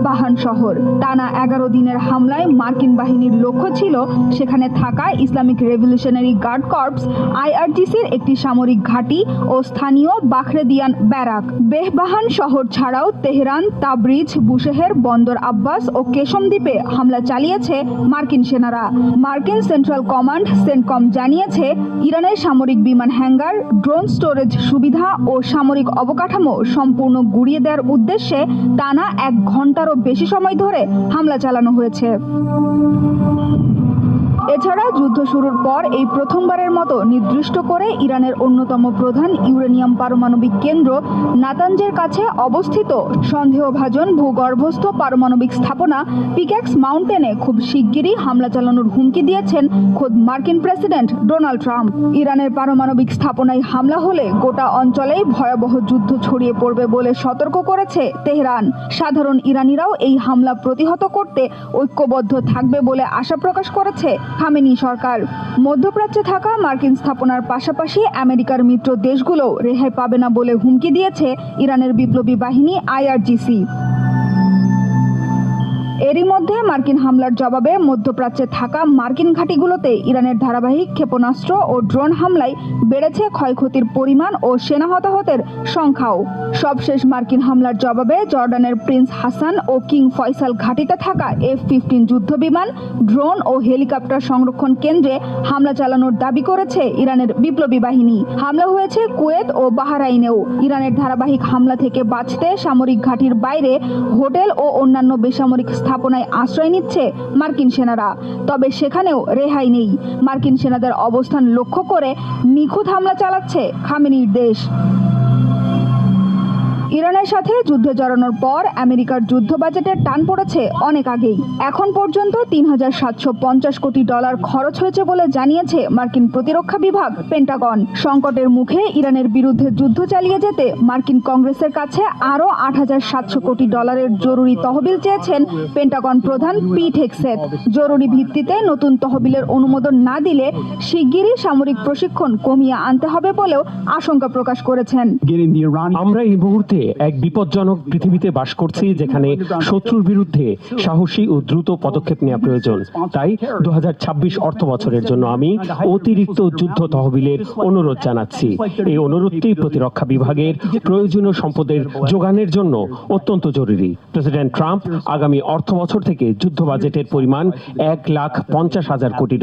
Behbahan শহর। টানা 11 দিনের হামলায় মার্কিন বাহিনীর লক্ষ্য ছিল সেখানে থাকা ইসলামিক রেভলিউশনারি গার্ড কর্পস IRGCর একটি সামরিক ঘাঁটি ও স্থানীয় বাখরেদিয়ান ব্যারাক। বেহবাহান শহর ছাড়াও তেহরান, তাবরিজ, বুশেহের, বন্দর আব্বাস ও কেশম দ্বীপে হামলা চালিয়েছে মার্কিন সেনারা। মার্কিন সেন্ট্রাল কমান্ড সেন্টকম জানিয়েছে, ইরানের সামরিক বিমান হ্যাঙ্গার, ড্রোন স্টোরেজ সুবিধা ও সামরিক অবকাঠামো সম্পূর্ণ গুঁড়িয়ে দেওয়ার উদ্দেশ্যে টানা 1 ঘন্টারও বেশি সময় ধরে হামলা চালানো হয়েছে। এছাড়া যুদ্ধ শুরুর পর এই প্রথমবারের মতো নির্দিষ্ট করে ইরানের অন্যতম প্রধান ইউরেনিয়াম পারমাণবিক কেন্দ্র নাতানজের কাছে অবস্থিত সন্দেহভাজন ভূগর্ভস্থ পারমাণবিক স্থাপনা পিক্যাক্স মাউন্টেনে খুব শিগগিরই হামলা চালানোর হুমকি দিয়েছেন খোদ মার্কিন প্রেসিডেন্ট ডোনাল্ড ট্রাম্প। ইরানের পারমাণবিক স্থাপনায় হামলা হলে গোটা অঞ্চলেই ভয়াবহ যুদ্ধ ছড়িয়ে পড়বে বলে সতর্ক করেছে তেহরান। সাধারণ ইরানিরাও এই হামলা প্রতিহত করতে ঐক্যবদ্ধ থাকবে বলে আশা প্রকাশ করেছে খামেনি সরকার। মধ্যপ্রাচ্যে থাকা মার্কিন স্থাপনার পাশাপাশি আমেরিকার মিত্র দেশগুলোও রেহাই পাবে না বলে হুমকি দিয়েছে ইরানের বিপ্লবী বাহিনী IRGC। এরই মধ্যে মার্কিন হামলার জবাবে মধ্যপ্রাচ্যে থাকা মার্কিন ঘাঁটিগুলোতে ইরানের ধারাবাহিক ক্ষেপণাস্ত্র ও ড্রোন হামলায় বেড়েছে ক্ষয়ক্ষতির পরিমাণ ও সেনা হতাহতের সংখ্যাও। সবশেষ মার্কিন হামলার জবাবে জর্ডানের প্রিন্স হাসান ও কিং ফয়সাল ঘাঁটিতে থাকা F-15 যুদ্ধবিমান, ড্রোন ও হেলিকপ্টার সংরক্ষণ কেন্দ্রে হামলা চালানোর দাবি করেছে ইরানের বিপ্লবী বাহিনী। হামলা হয়েছে কুয়েত ও বাহরাইনেও। ইরানের ধারাবাহিক হামলা থেকে বাঁচতে সামরিক ঘাঁটির বাইরে হোটেল ও অন্যান্য বেসামরিক স্থাপনায় আশ্রয় নিচ্ছে মার্কিন সেনারা। তবে সেখানেও রেহাই নেই। মার্কিন সেনাদের অবস্থান লক্ষ্য করে নিখুঁত হামলা চালাচ্ছে খামেনির দেশ। ইরানের সাথে যুদ্ধে জড়ানোর পর আমেরিকার যুদ্ধ বাজেটের টান পড়েছে অনেক আগেই। এখন পর্যন্ত $3,750 কোটি খরচ হয়েছে বলে জানিয়েছে মার্কিন প্রতিরক্ষা বিভাগ পেন্টাগন। সংকটের মুখে ইরানের বিরুদ্ধে যুদ্ধ চালিয়ে যেতে মার্কিন কংগ্রেসের কাছে আরও $8,700 কোটি জরুরি তহবিল চেয়েছেন পেন্টাগন প্রধান পিট হেগসেথ। জরুরি ভিত্তিতে নতুন তহবিলের অনুমোদন না দিলে শিগগিরই সামরিক প্রশিক্ষণ কমিয়ে আনতে হবে বলেও আশঙ্কা প্রকাশ করেছেন। আমরা এই মুহূর্তে এক বিপজ্জনক পৃথিবীতে বাস করছি, যেখানে শত্রুর বিরুদ্ধে সাহসী ও দ্রুত পদক্ষেপ নেওয়া প্রয়োজন। তাই 2026 অর্থ বছরের জন্য আমি অতিরিক্ত যুদ্ধ তহবিলের অনুরোধ জানাচ্ছি। এই অনুরোধটি প্রতিরক্ষা বিভাগের প্রয়োজনীয় সম্পদের যোগানের জন্য অত্যন্ত জরুরি। প্রেসিডেন্ট ট্রাম্প আগামী অর্থ বছর থেকে যুদ্ধ বাজেটের পরিমাণ $1,50,000 কোটি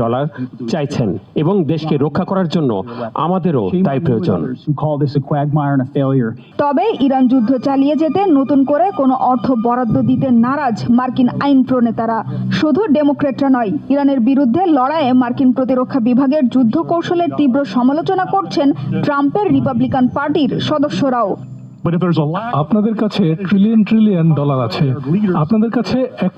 চাইছেন এবং দেশকে রক্ষা করার জন্য আমাদেরও তাই প্রয়োজন। তবে ইরান যুদ্ধ চালিয়ে যেতে নতুন করে কোনো অর্থ বরাদ্দ দিতে নারাজ মার্কিন আইন প্রণেতারা। শুধু ডেমোক্রেটরা নয়, ইরানের বিরুদ্ধে লড়াইয়ে মার্কিন প্রতিরক্ষা বিভাগের যুদ্ধ কৌশলের তীব্র সমালোচনা করছেন ট্রাম্পের রিপাবলিকান পার্টির সদস্যরাও। আপনাদের কাছে ট্রিলিয়ন $1 আছে, আপনাদের কাছে $1